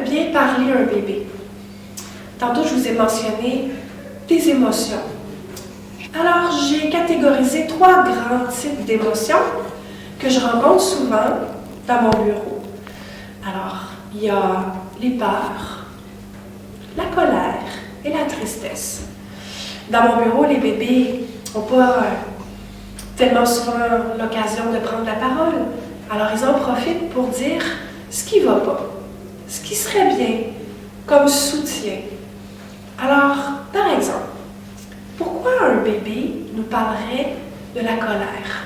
bien parler un bébé. Tantôt, je vous ai mentionné des émotions. Alors, j'ai catégorisé 3 grands types d'émotions que je rencontre souvent dans mon bureau. Alors, il y a les peurs, la colère et la tristesse. Dans mon bureau, les bébés n'ont pas tellement souvent l'occasion de prendre la parole. Alors, ils en profitent pour dire ce qui ne va pas, ce qui serait bien comme soutien. Alors, par exemple, pourquoi un bébé nous parlerait de la colère?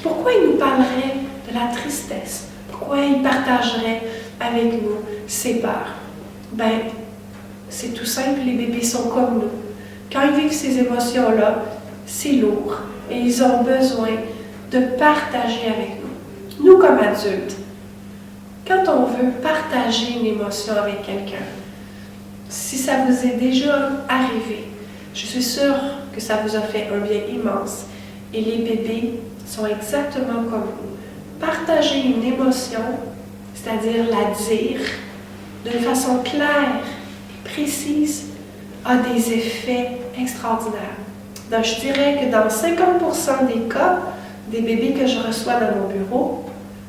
Pourquoi il nous parlerait de la tristesse? Pourquoi il partagerait avec nous ses peurs? Ben, c'est tout simple, les bébés sont comme nous. Quand ils vivent ces émotions-là, c'est lourd et ils ont besoin de partager avec nous. Nous, comme adultes, quand on veut partager une émotion avec quelqu'un, si ça vous est déjà arrivé, je suis sûre que ça vous a fait un bien immense. Et les bébés sont exactement comme vous. Partager une émotion, c'est-à-dire la dire d'une façon claire et précise, a des effets extraordinaires. Donc, je dirais que dans 50% des cas, des bébés que je reçois dans mon bureau,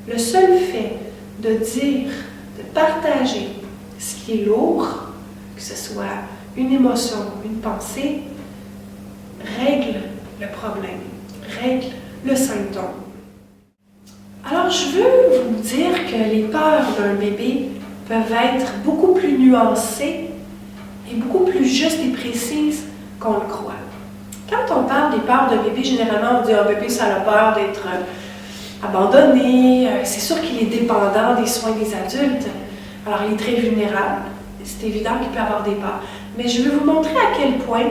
le seul fait de dire, de partager ce qui est lourd, que ce soit une émotion, une pensée, règle le problème, règle le symptôme. Alors, je veux vous dire que les peurs d'un bébé peuvent être beaucoup plus nuancées et beaucoup plus justes et précises qu'on le croit. Quand on parle des peurs de bébé, généralement on dit « un bébé, ça a peur d'être abandonné, c'est sûr qu'il est dépendant des soins des adultes, alors il est très vulnérable, c'est évident qu'il peut avoir des peurs. » Mais je vais vous montrer à quel point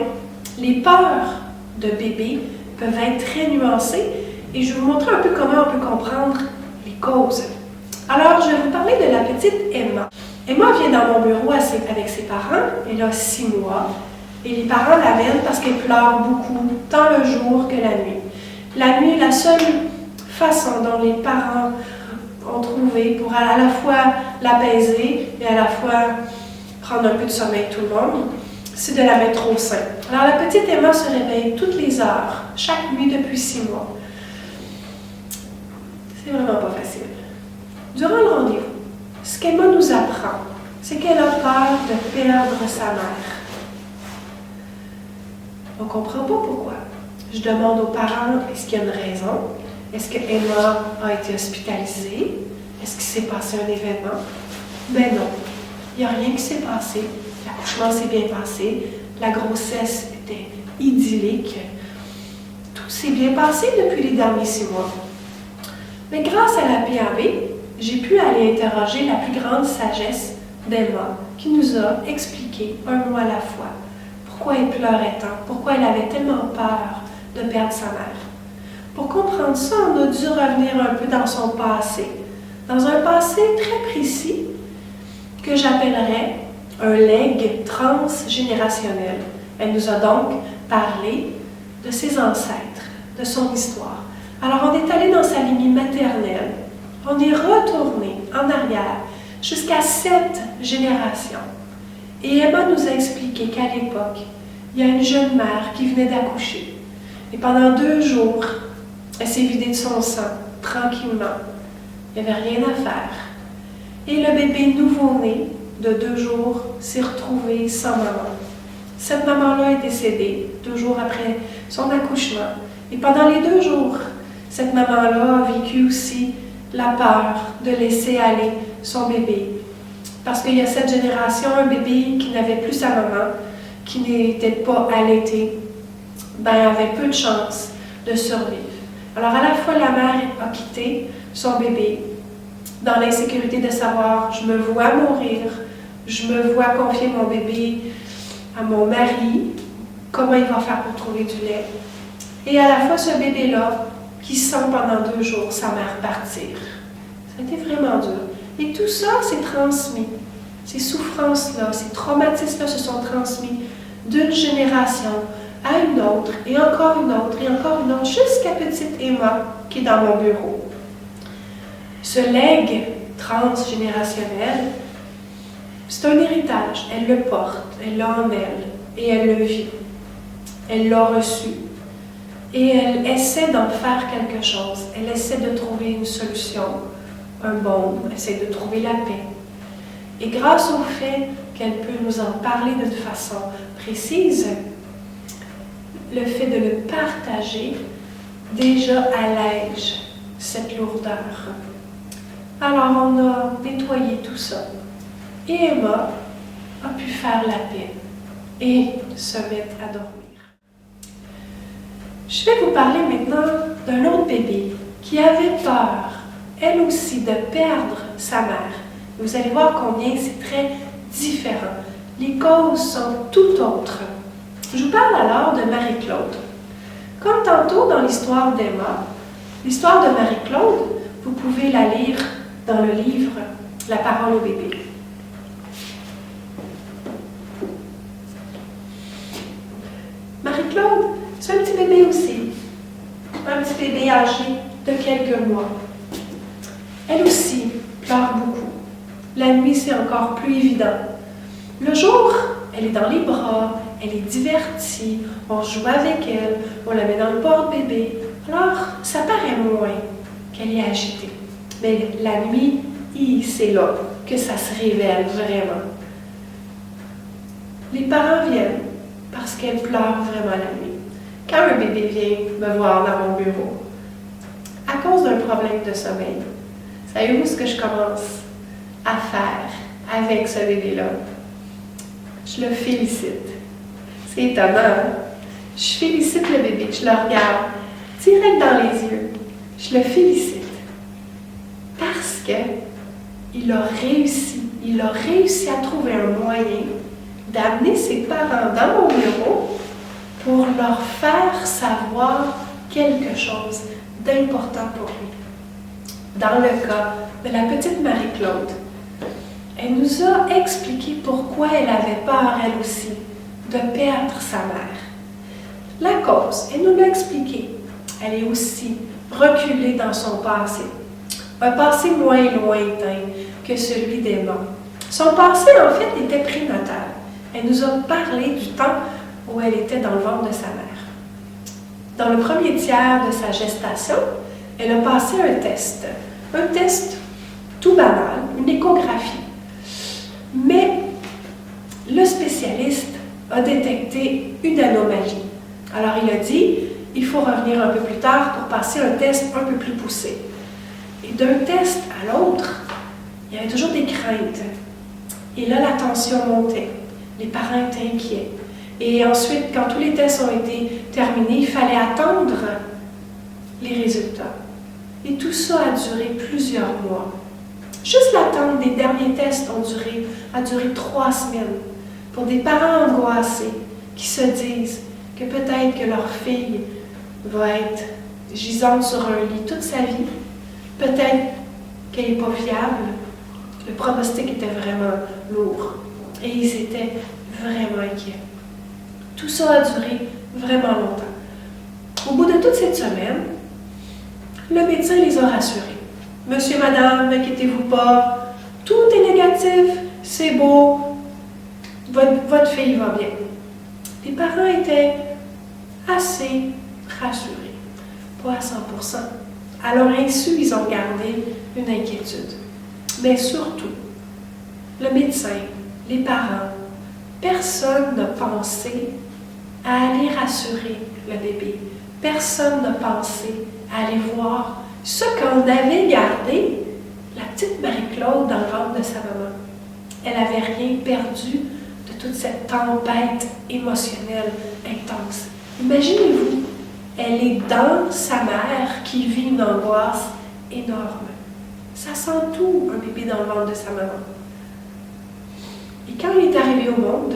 les peurs de bébé peuvent être très nuancées et je vais vous montrer un peu comment on peut comprendre les causes. Alors, je vais vous parler de la petite Emma. Emma vient dans mon bureau avec ses parents, elle a 6 mois, et les parents l'amènent parce qu'elle pleure beaucoup, tant le jour que la nuit. La nuit, la seule façon dont les parents ont trouvé pour à la fois l'apaiser et à la fois prendre un peu de sommeil tout le monde, c'est de la mettre au sein. Alors, la petite Emma se réveille toutes les heures, chaque nuit depuis 6 mois. C'est vraiment pas facile. Durant le rendez-vous, ce qu'Emma nous apprend, c'est qu'elle a peur de perdre sa mère. On ne comprend pas pourquoi. Je demande aux parents, est-ce qu'il y a une raison? Est-ce que Emma a été hospitalisée? Est-ce qu'il s'est passé un événement? Ben non, il n'y a rien qui s'est passé. L'accouchement s'est bien passé, la grossesse était idyllique. Tout s'est bien passé depuis les derniers 6 mois. Mais grâce à la PAB, j'ai pu aller interroger la plus grande sagesse d'Emma, qui nous a expliqué un mot à la fois pourquoi elle pleurait tant, pourquoi elle avait tellement peur de perdre sa mère. Pour comprendre ça, on a dû revenir un peu dans son passé, dans un passé très précis que j'appellerais un legs transgénérationnel. Elle nous a donc parlé de ses ancêtres, de son histoire. Alors, on est allé dans sa lignée maternelle, on est retourné en arrière jusqu'à 7 générations. Et Emma nous a expliqué qu'à l'époque, il y a une jeune mère qui venait d'accoucher. Et pendant 2 jours, elle s'est vidée de son sang, tranquillement. Il n'y avait rien à faire. Et le bébé nouveau-né de 2 jours s'est retrouvé sans maman. Cette maman-là est décédée 2 jours après son accouchement. Et pendant les 2 jours, cette maman-là a vécu aussi la peur de laisser aller son bébé. Parce qu'il y a cette génération, un bébé qui n'avait plus sa maman, qui n'était pas allaité, ben avait peu de chances de survivre. Alors à la fois la mère a quitté son bébé dans l'insécurité de savoir je me vois mourir, je me vois confier mon bébé à mon mari, comment il va faire pour trouver du lait. Et à la fois ce bébé-là qui sent pendant 2 jours sa mère partir. Ça a été vraiment dur. Et tout ça, c'est transmis. Ces souffrances-là, ces traumatismes-là se sont transmis d'une génération à une autre, et encore une autre, et encore une autre, jusqu'à petite Emma qui est dans mon bureau. Ce legs transgénérationnel C'est un héritage, elle le porte, elle l'a en elle, et elle le vit. Elle l'a reçu. Et elle essaie d'en faire quelque chose. Elle essaie de trouver une solution, un baume, elle essaie de trouver la paix. Et grâce au fait qu'elle peut nous en parler d'une façon précise, le fait de le partager déjà allège cette lourdeur. Alors on a nettoyé tout ça. Et Emma a pu faire la paix et se mettre à dormir. Je vais vous parler maintenant d'un autre bébé qui avait peur, elle aussi, de perdre sa mère. Vous allez voir combien c'est très différent. Les causes sont tout autres. Je vous parle alors de Marie-Claude. Comme tantôt dans l'histoire d'Emma, l'histoire de Marie-Claude, vous pouvez la lire dans le livre « La parole au bébé ». Marie-Claude, c'est un petit bébé aussi, un petit bébé âgé de quelques mois. Elle aussi pleure beaucoup. La nuit, c'est encore plus évident. Le jour, elle est dans les bras, elle est divertie, on joue avec elle, on la met dans le porte-bébé. Alors, ça paraît moins qu'elle est agitée. Mais la nuit, c'est là que ça se révèle vraiment. Les parents viennent parce qu'elle pleure vraiment la nuit. Quand un bébé vient me voir dans mon bureau, à cause d'un problème de sommeil, savez-vous ce que je commence à faire avec ce bébé-là? Je le félicite. C'est étonnant, hein? Je félicite le bébé, je le regarde direct dans les yeux. Je le félicite. Parce qu'il a réussi à trouver un moyen d'amener ses parents dans mon bureau pour leur faire savoir quelque chose d'important pour lui. Dans le cas de la petite Marie-Claude, elle nous a expliqué pourquoi elle avait peur, elle aussi, de perdre sa mère. La cause, elle nous l'a expliqué. Elle est aussi reculée dans son passé. Un passé moins lointain que celui d'Emma. Son passé, en fait, était prénatal. Elle nous a parlé du temps où elle était dans le ventre de sa mère. Dans le premier tiers de sa gestation, elle a passé un test. Un test tout banal, une échographie. Mais le spécialiste a détecté une anomalie. Alors il a dit, il faut revenir un peu plus tard pour passer un test un peu plus poussé. Et d'un test à l'autre, il y avait toujours des craintes. Et là, la tension montait. Les parents étaient inquiets. Et ensuite, quand tous les tests ont été terminés, il fallait attendre les résultats. Et tout ça a duré plusieurs mois. Juste l'attente des derniers tests a duré 3 semaines. Pour des parents angoissés qui se disent que peut-être que leur fille va être gisante sur un lit toute sa vie, peut-être qu'elle n'est pas viable. Le pronostic était vraiment lourd et ils étaient vraiment inquiets. Tout ça a duré vraiment longtemps. Au bout de toute cette semaine, le médecin les a rassurés. « Monsieur, madame, n'inquiétez-vous pas, tout est négatif, c'est beau, votre fille va bien. » Les parents étaient assez rassurés, pas à 100%. À leur insu, ils ont gardé une inquiétude. Mais surtout, le médecin, les parents, personne n'a pensé à aller rassurer le bébé. Personne n'a pensé à aller voir ce qu'on avait gardé, la petite Marie-Claude dans le ventre de sa maman. Elle n'avait rien perdu de toute cette tempête émotionnelle intense. Imaginez-vous, elle est dans sa mère qui vit une angoisse énorme. Ça sent tout, un bébé dans le ventre de sa maman. Et quand il est arrivé au monde,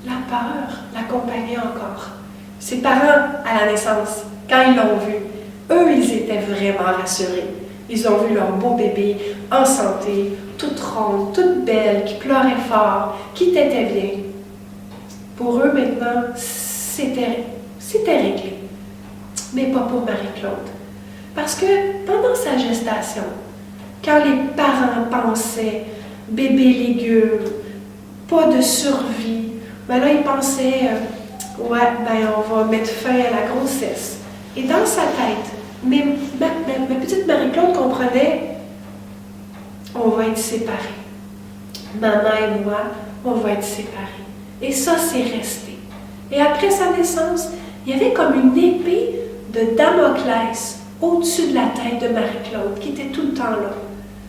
la peur l'accompagnait encore. Ses parents, à la naissance, quand ils l'ont vu, eux, ils étaient vraiment rassurés. Ils ont vu leur beau bébé en santé, toute ronde, toute belle, qui pleurait fort, qui tétait bien. Pour eux, maintenant, c'était réglé. Mais pas pour Marie-Claude. Parce que pendant sa gestation, quand les parents pensaient bébé légumes, pas de survie. Ben là, il pensait, ouais, ben on va mettre fin à la grossesse. Et dans sa tête, ma petite Marie-Claude comprenait, on va être séparés. Maman et moi, on va être séparés. Et ça, c'est resté. Et après sa naissance, il y avait comme une épée de Damoclès au-dessus de la tête de Marie-Claude, qui était tout le temps là.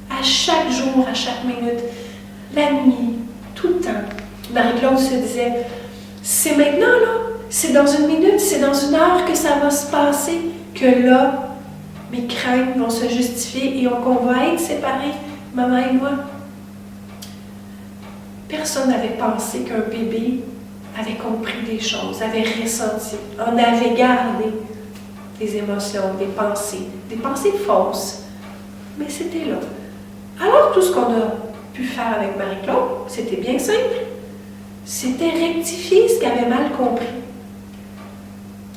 À chaque jour, à chaque minute, la nuit, tout le temps. Marie-Claude se disait, c'est maintenant là, c'est dans une minute, c'est dans une heure que ça va se passer, que là, mes craintes vont se justifier et qu'on va être séparés, maman et moi. Personne n'avait pensé qu'un bébé avait compris des choses, avait ressenti, en avait gardé des émotions, des pensées fausses. Mais c'était là. Alors tout ce qu'on a pu faire avec Marie-Claude, c'était bien simple. C'était rectifier ce qu'elle avait mal compris.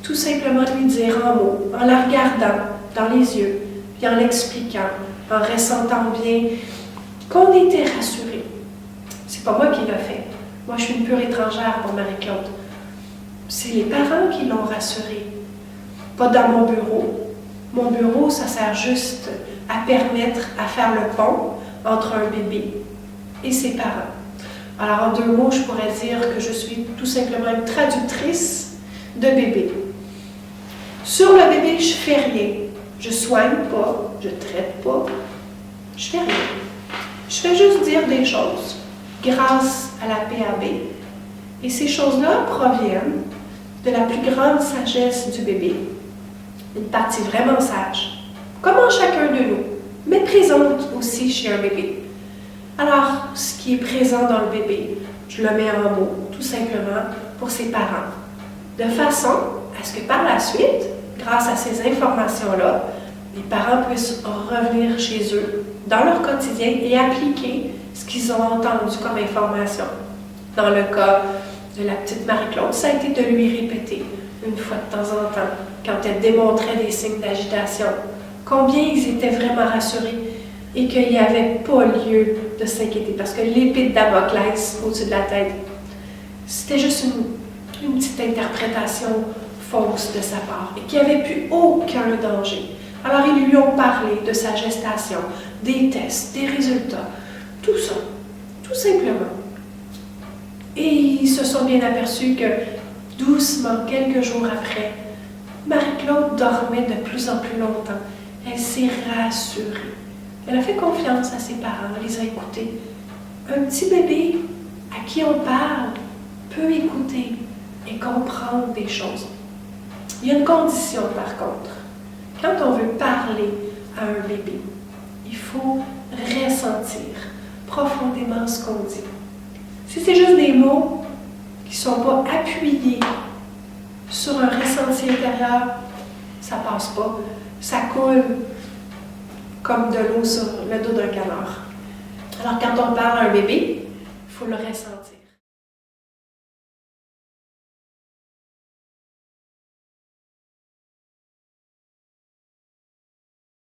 Tout simplement lui dire en mots, en la regardant dans les yeux, puis en l'expliquant, en ressentant bien qu'on était rassurés. C'est pas moi qui l'ai fait. Moi, je suis une pure étrangère pour Marie-Claude. C'est les parents qui l'ont rassurée. Pas dans mon bureau. Mon bureau, ça sert juste à permettre, à faire le pont entre un bébé et ses parents. Alors, en 2 mots, je pourrais dire que je suis tout simplement une traductrice de bébé. Sur le bébé, je fais rien. Je soigne pas, je traite pas, je fais rien. Je fais juste dire des choses grâce à la PAB. Et ces choses-là proviennent de la plus grande sagesse du bébé. Une partie vraiment sage, comme en chacun de nous, mais présente aussi chez un bébé. Alors, ce qui est présent dans le bébé, je le mets en mots, tout simplement, pour ses parents. De façon à ce que par la suite, grâce à ces informations-là, les parents puissent revenir chez eux, dans leur quotidien, et appliquer ce qu'ils ont entendu comme information. Dans le cas de la petite Marie-Claude, ça a été de lui répéter, une fois de temps en temps, quand elle démontrait des signes d'agitation, combien ils étaient vraiment rassurés et qu'il n'y avait pas lieu de s'inquiéter, parce que l'épée de Damoclès au-dessus de la tête, c'était juste une petite interprétation fausse de sa part, et qu'il n'y avait plus aucun danger. Alors ils lui ont parlé de sa gestation, des tests, des résultats, tout ça, tout simplement. Et ils se sont bien aperçus que, doucement, quelques jours après, Marie-Claude dormait de plus en plus longtemps. Elle s'est rassurée. Elle a fait confiance à ses parents, elle les a écoutés. Un petit bébé à qui on parle peut écouter et comprendre des choses. Il y a une condition par contre. Quand on veut parler à un bébé, il faut ressentir profondément ce qu'on dit. Si c'est juste des mots qui ne sont pas appuyés sur un ressenti intérieur, ça ne passe pas. Ça coule comme de l'eau sur le dos d'un canard. Alors quand on parle à un bébé, il faut le ressentir.